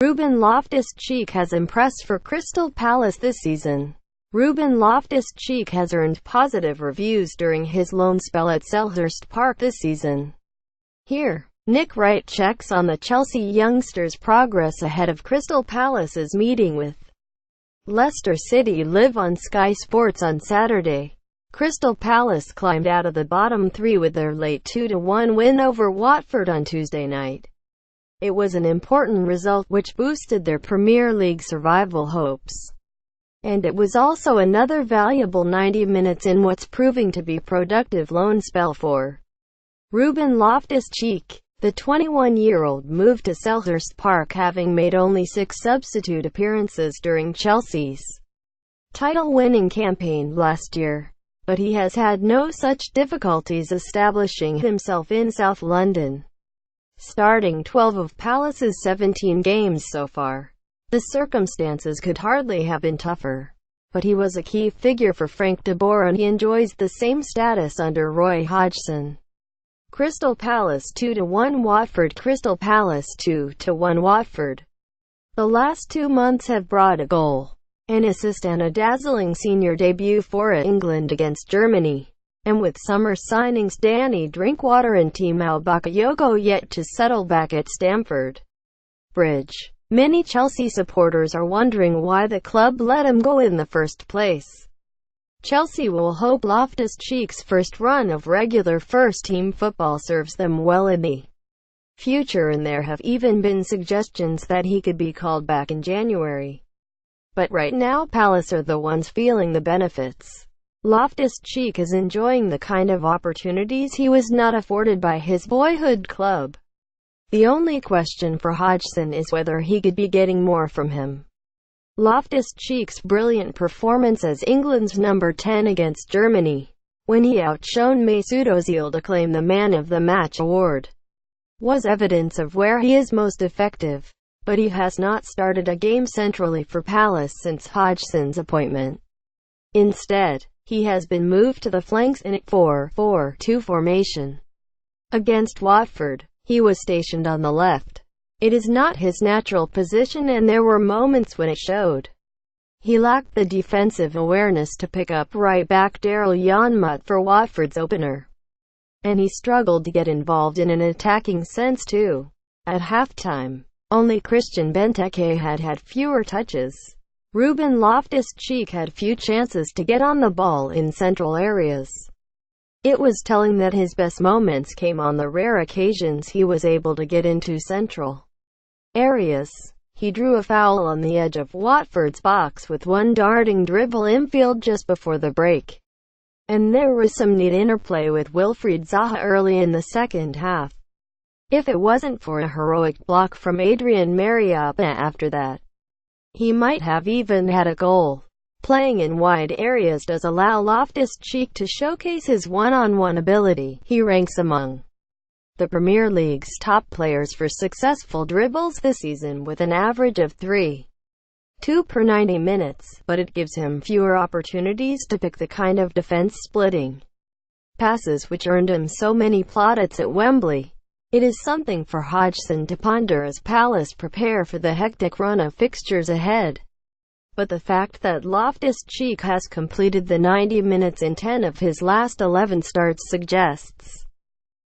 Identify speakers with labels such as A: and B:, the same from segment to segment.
A: Ruben Loftus-Cheek has impressed for Crystal Palace this season. Ruben Loftus-Cheek has earned positive reviews during his loan spell at Selhurst Park this season. Here, Nick Wright checks on the Chelsea youngster's progress ahead of Crystal Palace's meeting with Leicester City live on Sky Sports on Saturday. Crystal Palace climbed out of the bottom three with their late 2-1 win over Watford on Tuesday night. It was an important result which boosted their Premier League survival hopes. And it was also another valuable 90 minutes in what's proving to be a productive loan spell for Ruben Loftus-Cheek. The 21-year-old moved to Selhurst Park having made only 6 substitute appearances during Chelsea's title-winning campaign last year. But he has had no such difficulties establishing himself in South London, starting 12 of Palace's 17 games so far. The circumstances could hardly have been tougher. But he was a key figure for Frank de Boer and he enjoys the same status under Roy Hodgson. Crystal Palace 2-1 Watford. Crystal Palace 2-1 Watford. The last 2 months have brought a goal, an assist and a dazzling senior debut for England against Germany. And with summer signings Danny Drinkwater and Timo Bakayoko yet to settle back at Stamford Bridge, many Chelsea supporters are wondering why the club let him go in the first place. Chelsea will hope Loftus-Cheek's first run of regular first-team football serves them well in the future, and there have even been suggestions that he could be called back in January. But right now Palace are the ones feeling the benefits. Loftus-Cheek is enjoying the kind of opportunities he was not afforded by his boyhood club. The only question for Hodgson is whether he could be getting more from him. Loftus-Cheek's brilliant performance as England's number 10 against Germany, when he outshone Mesut Ozil to claim the Man of the Match award, was evidence of where he is most effective. But he has not started a game centrally for Palace since Hodgson's appointment. Instead, he has been moved to the flanks in a 4-4-2 formation. Against Watford, he was stationed on the left. It is not his natural position and there were moments when it showed. He lacked the defensive awareness to pick up right back Daryl Janmaat for Watford's opener. And he struggled to get involved in an attacking sense too. At halftime, only Christian Benteke had fewer touches. Ruben Loftus-Cheek had few chances to get on the ball in central areas. It was telling that his best moments came on the rare occasions he was able to get into central areas. He drew a foul on the edge of Watford's box with one darting dribble infield just before the break. And there was some neat interplay with Wilfried Zaha early in the second half. If it wasn't for a heroic block from Adrian Mariappa after that, he might have even had a goal. Playing in wide areas does allow Loftus-Cheek to showcase his one-on-one ability. He ranks among the Premier League's top players for successful dribbles this season with an average of 3.2 per 90 minutes, but it gives him fewer opportunities to pick the kind of defense-splitting passes which earned him so many plaudits at Wembley. It is something for Hodgson to ponder as Palace prepare for the hectic run of fixtures ahead. But the fact that Loftus-Cheek has completed the 90 minutes in 10 of his last 11 starts suggests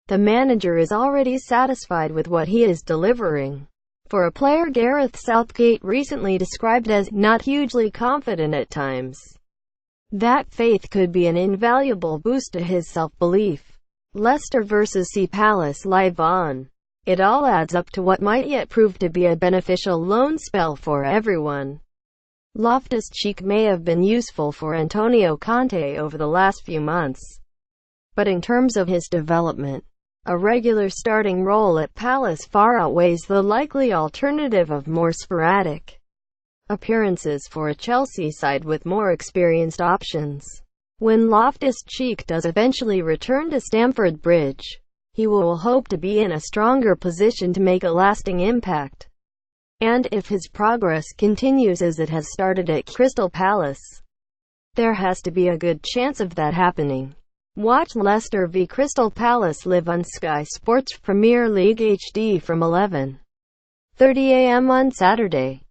A: the manager is already satisfied with what he is delivering. For a player Gareth Southgate recently described as not hugely confident at times, that faith could be an invaluable boost to his self-belief. Leicester vs Palace live on. It all adds up to what might yet prove to be a beneficial loan spell for everyone. Loftus-Cheek may have been useful for Antonio Conte over the last few months, but in terms of his development, a regular starting role at Palace far outweighs the likely alternative of more sporadic appearances for a Chelsea side with more experienced options. When Loftus-Cheek does eventually return to Stamford Bridge, he will hope to be in a stronger position to make a lasting impact. And if his progress continues as it has started at Crystal Palace, there has to be a good chance of that happening. Watch Leicester v Crystal Palace live on Sky Sports Premier League HD from 11:30 a.m. on Saturday.